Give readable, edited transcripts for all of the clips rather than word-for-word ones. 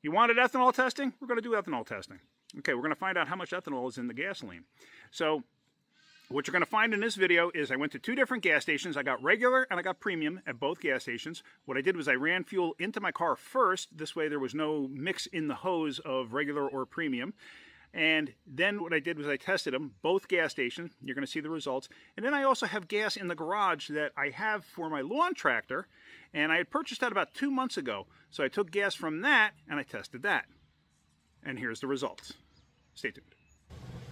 You wanted ethanol testing? We're going to do ethanol testing. Okay, we're going to find out how much ethanol is in the gasoline. So what you're going to find in this video is I went to 2 different gas stations. I got regular and I got premium at both gas stations. What I did was I ran fuel into my car first. This way there was no mix in the hose of regular or premium. And then what I did was I tested them, both gas stations. You're going to see the results. And then I also have gas in the garage that I have for my lawn tractor. And I had purchased that about 2 months ago. So I took gas from that and I tested that. And here's the results. Stay tuned.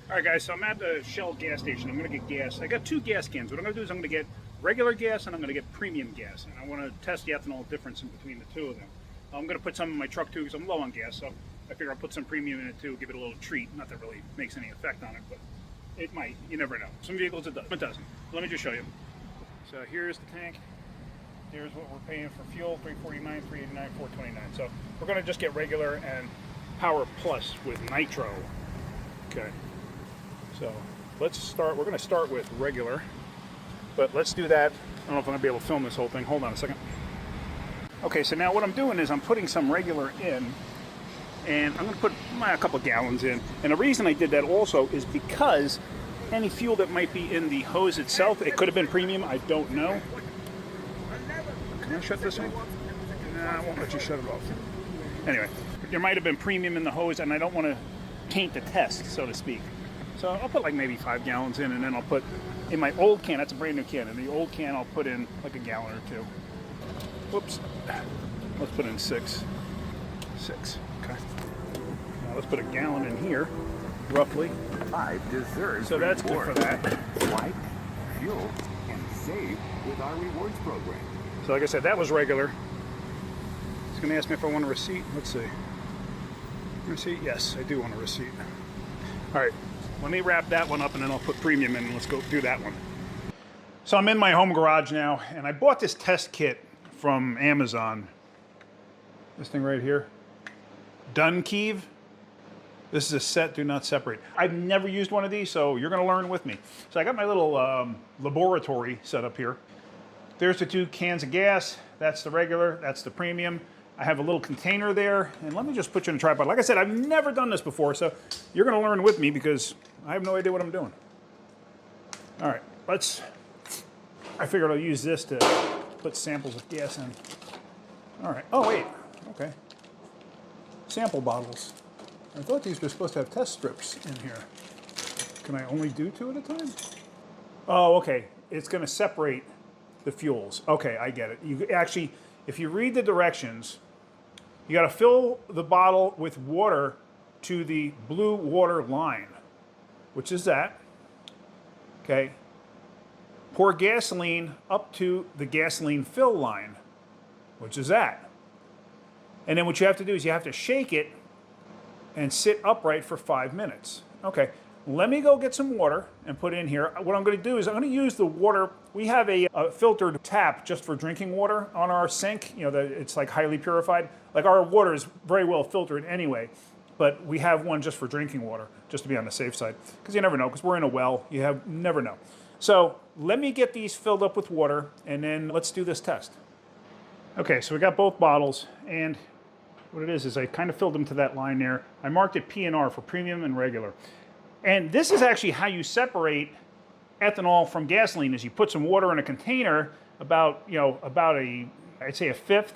All right, guys, so I'm at the Shell gas station. I'm going to get gas. I got 2 gas cans. What I'm going to do is I'm going to get regular gas and I'm going to get premium gas. And I want to test the ethanol difference in between the 2 of them. I'm going to put some in my truck too because I'm low on gas. So I figure I'll put some premium in it too, give it a little treat. Not that it really makes any effect on it, but it might. You never know. Some vehicles it does. It doesn't. Let me just show you. So here's the tank. Here's what we're paying for fuel, $349, $389, $429. So we're going to just get regular and Power Plus with nitro. Okay. So let's start. We're going to start with regular, but let's do that. I don't know if I'm going to be able to film this whole thing. Hold on a second. Okay, so now what I'm doing is I'm putting some regular in, and I'm going to put a couple of gallons in. And the reason I did that also is because any fuel that might be in the hose itself, it could have been premium, I don't know. Can I shut this off? Nah, I won't let you shut it off. Anyway, there might have been premium in the hose, and I don't want to taint the test, so to speak. So I'll put like maybe 5 gallons in, and then I'll put in my old can. That's a brand new can. In the old can, I'll put in like a gallon or 2. Whoops. Let's put in 6. 6. Okay. Now let's put a gallon in here, roughly. 5 desserts. So that's good for that. Swipe, fuel, and save with our rewards program. So like I said, that was regular. It's going to ask me if I want a receipt. Let's see. Receipt? Yes, I do want a receipt. All right. Let me wrap that one up and then I'll put premium in and let's go do that one. So I'm in my home garage now and I bought this test kit from Amazon. This thing right here. Dunkeev. This is a set, do not separate. I've never used one of these, so you're going to learn with me. So I got my little laboratory set up here. There's the 2 cans of gas. That's the regular, that's the premium. I have a little container there, and let me just put you in a tripod. Like I said, I've never done this before, so you're going to learn with me because I have no idea what I'm doing. All right, I figured I'll use this to put samples of gas in. All right, oh wait, okay. Sample bottles. I thought these were supposed to have test strips in here. Can I only do 2 at a time? Oh, okay, it's going to separate the fuels. Okay, I get it. You actually, if you read the directions, you got to fill the bottle with water to the blue water line, which is that. Okay. Pour gasoline up to the gasoline fill line, which is that. And then what you have to do is you have to shake it and sit upright for 5 minutes. Okay. Let me go get some water and put it in here. What I'm going to do is I'm going to use the water. We have a filtered tap just for drinking water on our sink. You know, it's like highly purified. Like our water is very well filtered anyway, but we have one just for drinking water, just to be on the safe side. Because you never know, because we're in a well. You never know. So let me get these filled up with water, and then let's do this test. Okay, so we got both bottles, and what it is I kind of filled them to that line there. I marked it P and R for premium and regular. And this is actually how you separate ethanol from gasoline, is you put some water in a container about I'd say a 1/5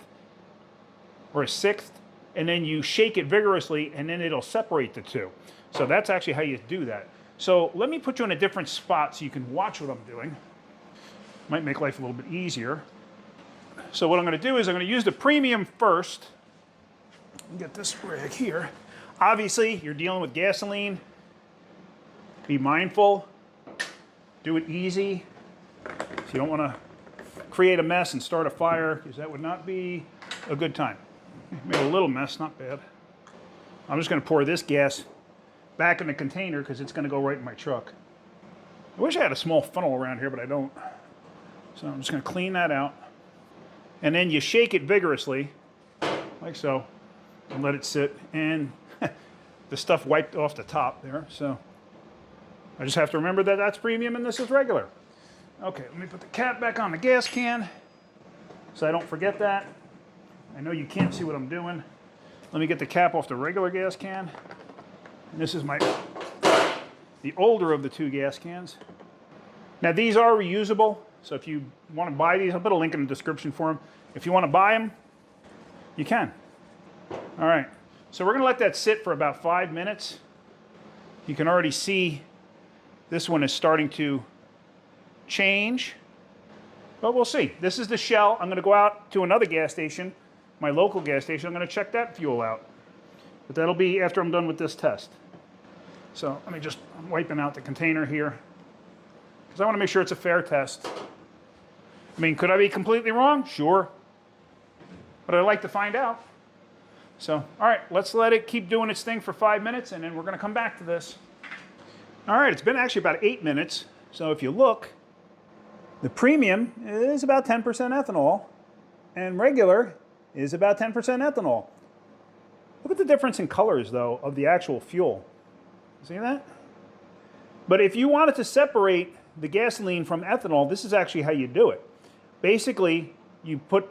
or a 1/6, and then you shake it vigorously and then it'll separate the 2. So that's actually how you do that. So let me put you in a different spot so you can watch what I'm doing. Might make life a little bit easier. So what I'm going to do is I'm going to use the premium first. Get this rig here. Obviously, you're dealing with gasoline. Be mindful, do it easy, so you don't want to create a mess and start a fire, because that would not be a good time. Made a little mess, not bad. I'm just going to pour this gas back in the container because it's going to go right in my truck. I wish I had a small funnel around here, but I don't. So I'm just going to clean that out. And then you shake it vigorously, like so, and let it sit. And the stuff wiped off the top there, so I just have to remember that that's premium and this is regular. Okay, let me put the cap back on the gas can so I don't forget that. I know you can't see what I'm doing. Let me get the cap off the regular gas can. And this is the older of the two gas cans. Now these are reusable, so if you want to buy these, I'll put a link in the description for them. If you want to buy them, you can. All right, so we're going to let that sit for about 5 minutes. You can already see this one is starting to change, but we'll see. This is the Shell. I'm going to go out to another gas station, my local gas station. I'm going to check that fuel out, but that'll be after I'm done with this test. So let me just, I'm wiping out the container here because I want to make sure it's a fair test. I mean, could I be completely wrong? Sure. But I'd like to find out. So, all right, let's let it keep doing its thing for 5 minutes, and then we're going to come back to this. All right, it's been actually about 8 minutes. So if you look, the premium is about 10% ethanol, and regular is about 10% ethanol. Look at the difference in colors, though, of the actual fuel. See that? But if you wanted to separate the gasoline from ethanol, this is actually how you do it. Basically, you put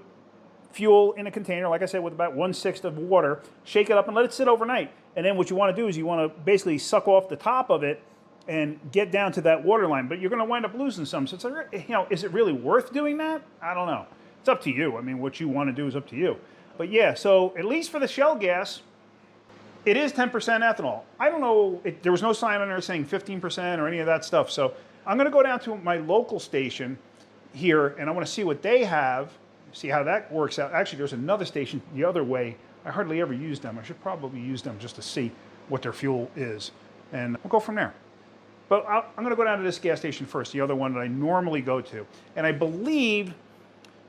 fuel in a container, like I said, with about 1/6 of water, shake it up and let it sit overnight. And then what you want to do is you want to basically suck off the top of it and get down to that water line, but you're going to wind up losing some. So it's like, you know, is it really worth doing that? I don't know. It's up to you. I mean, what you want to do is up to you. But yeah, so at least for the Shell gas, it is 10% ethanol. I don't know, there was no sign on there saying 15% or any of that stuff. So I'm going to go down to my local station here, and I want to see what they have, see how that works out. Actually, there's another station the other way. I hardly ever use them. I should probably use them just to see what their fuel is, and we'll go from there. But I'm going to go down to this gas station first, the other one that I normally go to. And I believe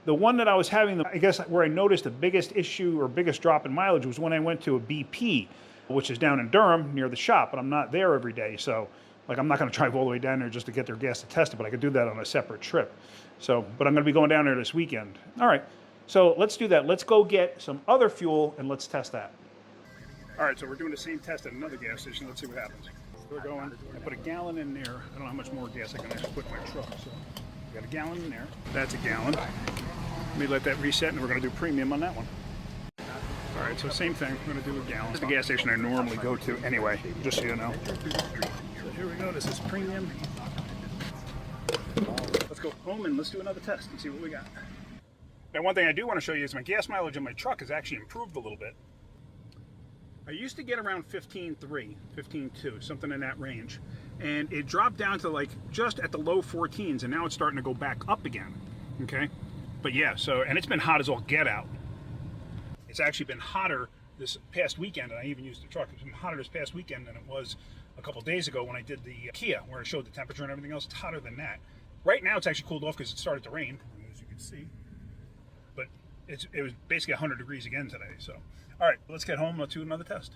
the one that I was having, I guess where I noticed the biggest issue or biggest drop in mileage was when I went to a BP, which is down in Durham near the shop, but I'm not there every day. So like, I'm not going to drive all the way down there just to get their gas to test it, but I could do that on a separate trip. So, but I'm going to be going down there this weekend. All right, so let's do that. Let's go get some other fuel and let's test that. All right, so we're doing the same test at another gas station. Let's see what happens. We're going, I put a gallon in there. I don't know how much more gas I can actually put in my truck. So I got a gallon in there. That's a gallon. Let me let that reset and we're going to do premium on that one. All right, so same thing. We're going to do a gallon. It's the gas station I normally go to anyway, just so you know. So here we go. This is premium. Let's go home and let's do another test and see what we got. Now, one thing I do want to show you is my gas mileage in my truck has actually improved a little bit. I used to get around 15.3, 15.2, something in that range. And it dropped down to like just at the low 14s, and now it's starting to go back up again, okay? But yeah, so, and it's been hot as all get out. It's actually been hotter this past weekend, and I even used the truck. It's been hotter this past weekend than it was a couple days ago when I did the Kia, where I showed the temperature and everything else. It's hotter than that. Right now it's actually cooled off because it started to rain, as you can see. But it was basically 100 degrees again today, so. All right, let's get home. Let's do another test.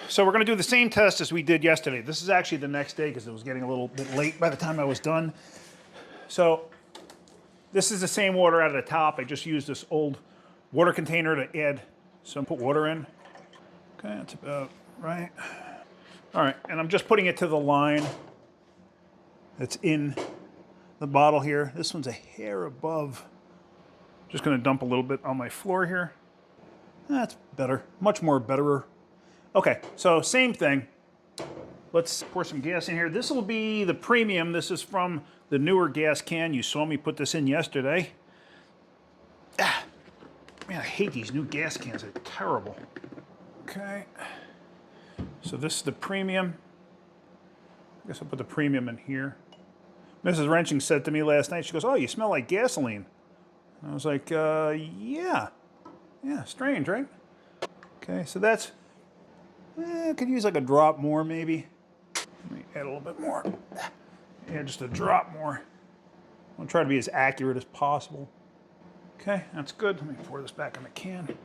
So we're going to do the same test as we did yesterday. This is actually the next day because it was getting a little bit late by the time I was done. So this is the same water out of the top. I just used this old water container to add some, put water in. Okay, that's about right. All right, and I'm just putting it to the line that's in the bottle here. This one's a hair above. Just going to dump a little bit on my floor here. That's better, much more betterer. Okay, so same thing. Let's pour some gas in here. This will be the premium. This is from the newer gas can. You saw me put this in yesterday. Ah, man, I hate these new gas cans. They're terrible. Okay, so this is the premium. I guess I'll put the premium in here. Mrs. Wrenching said to me last night, she goes, "Oh, you smell like gasoline." And I was like, yeah. Yeah, strange, right? Okay, so that's, I could use like a drop more maybe. Let me add a little bit more. Yeah, just a drop more. I'll try to be as accurate as possible. Okay, that's good. Let me pour this back in the can.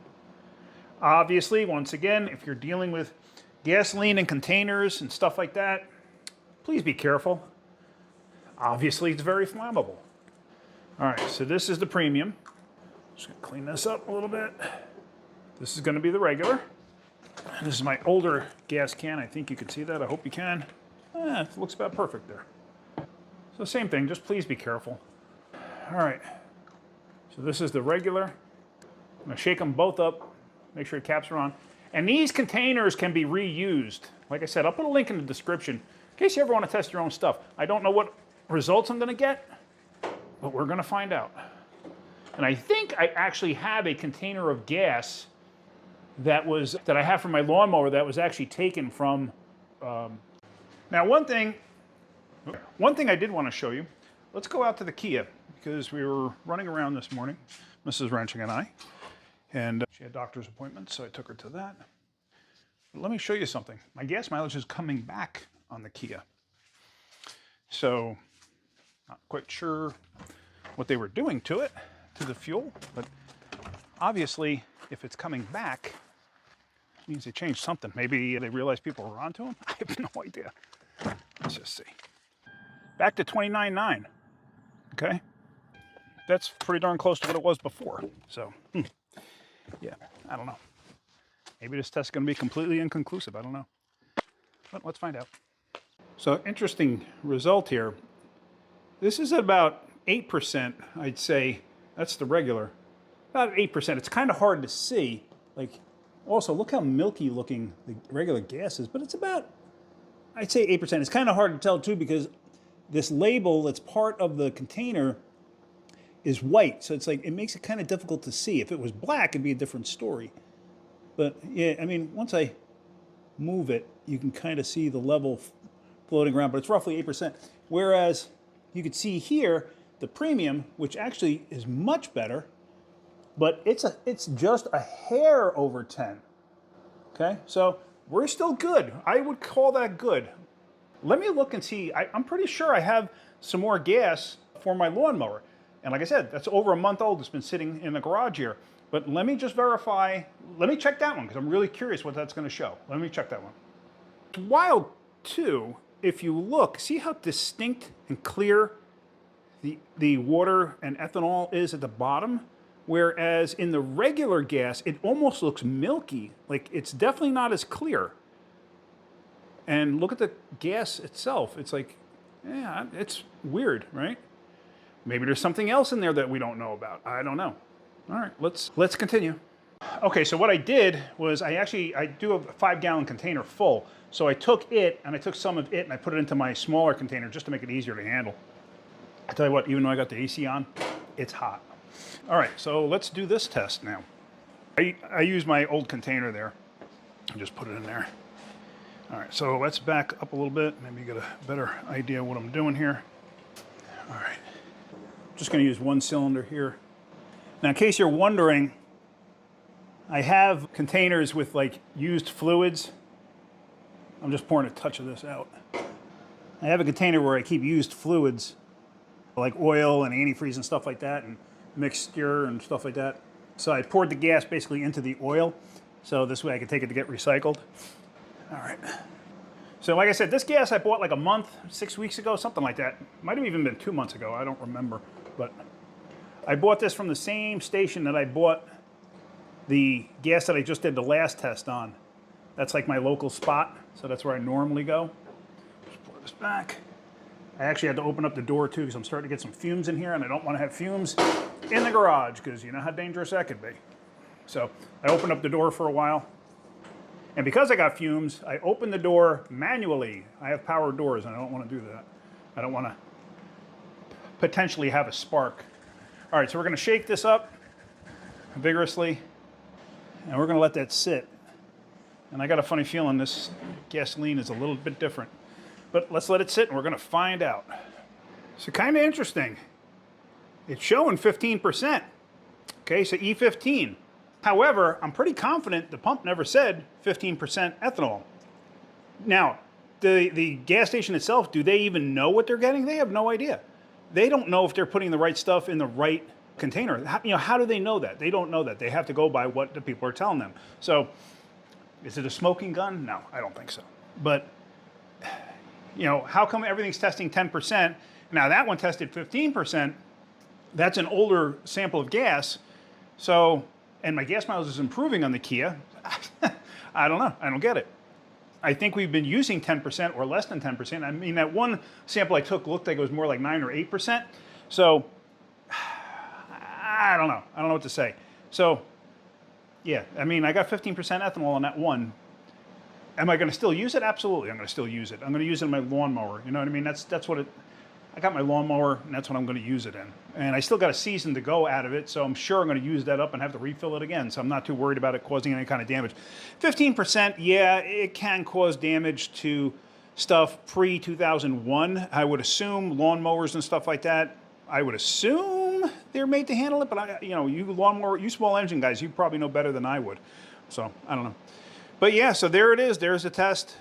Obviously, once again, if you're dealing with gasoline in containers and stuff like that, please be careful. Obviously, it's very flammable. All right, so this is the premium. Just gonna clean this up a little bit. This is gonna be the regular. This is my older gas can. I think you can see that. I hope you can. It looks about perfect there. So same thing, just please be careful. All right, so this is the regular. I'm gonna shake them both up Make sure the caps are on. And these containers can be reused. Like I said, I'll put a link in the description in case you ever want to test your own stuff. I don't know what results I'm going to get, but we're going to find out. And I think I actually have a container of gas that I have for my lawnmower that was actually taken from. Now, one thing I did want to show you. Let's go out to the Kia because we were running around this morning, Mrs. Wrenching and I, and she had doctor's appointments, so I took her to that. But let me show you something. My gas mileage is coming back on the Kia. So, not quite sure what they were doing to it, to the fuel, but obviously, if it's coming back, it means they changed something. Maybe they realized people were onto them. I have no idea. Let's just see. Back to 29.9. Okay, that's pretty darn close to what it was before. So, yeah, I don't know. Maybe this test is going to be completely inconclusive. I don't know. But let's find out. So, interesting result here. This is about 8%, I'd say. That's the regular. About 8%. It's kind of hard to see. Like, also, look how milky looking the regular gas is. But it's about, I'd say 8%. It's kind of hard to tell, too, because this label that's part of the container is white. So it's like, it makes it kind of difficult to see. If it was black, it'd be a different story. But, yeah, I mean, once I move it, you can kind of see the level floating around. But it's roughly 8%. Whereas you could see here, the premium, which actually is much better, but it's just a hair over 10. Okay, so we're still good. I would call that good. Let me look and see. I'm pretty sure I have some more gas for my lawnmower. And like I said, that's over a month old. It's been sitting in the garage here. But let me just verify. Let me check that one because I'm really curious what that's going to show. Let me check that one. It's wild too. If you look, see how distinct and clear the water and ethanol is at the bottom? Whereas in the regular gas, it almost looks milky. Like it's definitely not as clear. And look at the gas itself. It's like, yeah, it's weird, right? Maybe there's something else in there that we don't know about. I don't know. All right, let's continue. Okay, so what I did was I do a 5-gallon container full. So I took it and I took some of it and I put it into my smaller container just to make it easier to handle. I tell you what, even though I got the AC on, it's hot. All right, so let's do this test now. I use my old container there. I just put it in there. All right, so let's back up a little bit. Maybe get a better idea of what I'm doing here. All right, just gonna use one cylinder here. Now, in case you're wondering, I have containers with like used fluids. I'm just pouring a touch of this out. I have a container where I keep used fluids, like oil and antifreeze and stuff like that, and mixture and stuff like that. So I poured the gas basically into the oil, so this way I can take it to get recycled. All right. So like I said, this gas I bought like a month, 6 weeks ago, something like that. Might have even been 2 months ago, I don't remember. But I bought this from the same station that I bought the gas that I just did the last test on. That's like my local spot, so that's where I normally go. Just pour this back. I actually had to open up the door too because I'm starting to get some fumes in here and I don't want to have fumes in the garage because you know how dangerous that could be. So I opened up the door for a while. And because I got fumes, I opened the door manually. I have power doors and I don't want to do that. I don't want to potentially have a spark. All right, so we're going to shake this up vigorously and we're going to let that sit. And I got a funny feeling this gasoline is a little bit different. But let's let it sit and we're going to find out. So kind of interesting. It's showing 15%. Okay, so E15. However, I'm pretty confident the pump never said 15% ethanol. Now, the gas station itself, do they even know what they're getting? They have no idea. They don't know if they're putting the right stuff in the right container. How do they know that? They don't know that. They have to go by what the people are telling them. So, is it a smoking gun? No, I don't think so. But, how come everything's testing 10%? Now, that one tested 15%. That's an older sample of gas. So, and my gas mileage is improving on the Kia. I don't know. I don't get it. I think we've been using 10% or less than 10%. I mean, that one sample I took looked like it was more like 9 or 8%. So, I don't know. I don't know what to say. So, Yeah, I mean, I got 15% ethanol on that one. Am I going to still use it? Absolutely, I'm going to still use it. I'm going to use it in my lawnmower. You know what I mean? That's what it. I got my lawnmower, and that's what I'm going to use it in. And I still got a season to go out of it, so I'm sure I'm going to use that up and have to refill it again. So I'm not too worried about it causing any kind of damage. 15%, yeah, it can cause damage to stuff pre-2001. I would assume lawnmowers and stuff like that. I would assume they're made to handle it, but you small engine guys, you probably know better than I would. So I don't know. But yeah, so there it is. There's the test.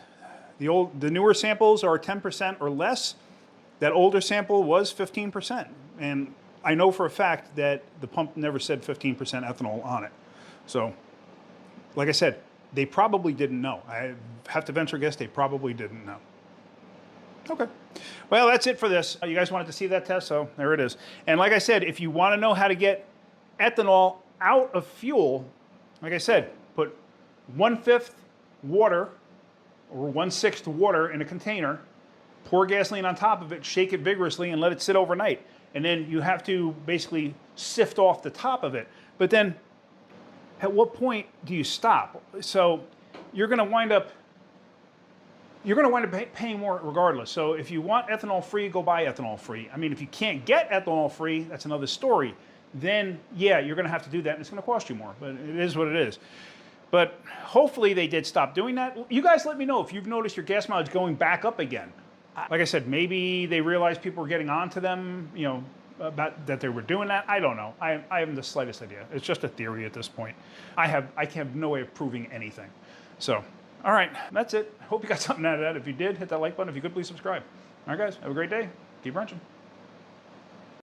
The newer samples are 10% or less. That older sample was 15%. And I know for a fact that the pump never said 15% ethanol on it. So, like I said, they probably didn't know. I have to venture a guess they probably didn't know. Okay. Well, that's it for this. You guys wanted to see that test, so there it is. And like I said, if you want to know how to get ethanol out of fuel, like I said, put 1/5 water or 1/6 water in a container, pour gasoline on top of it, shake it vigorously, and let it sit overnight. And then you have to basically sift off the top of it. But then, at what point do you stop? So you're going to wind up paying more regardless. So if you want ethanol free, go buy ethanol free. I mean, if you can't get ethanol free, that's another story. Then yeah, you're going to have to do that, and it's going to cost you more. But it is what it is. But hopefully they did stop doing that. You guys let me know if you've noticed your gas mileage going back up again. Like I said, maybe they realized people were getting on to them, about that they were doing that. I don't know. I haven't the slightest idea. It's just a theory at this point. I have no way of proving anything. So, all right, that's it. Hope you got something out of that. If you did, hit that like button. If you could, please subscribe. All right, guys, have a great day. Keep wrenching.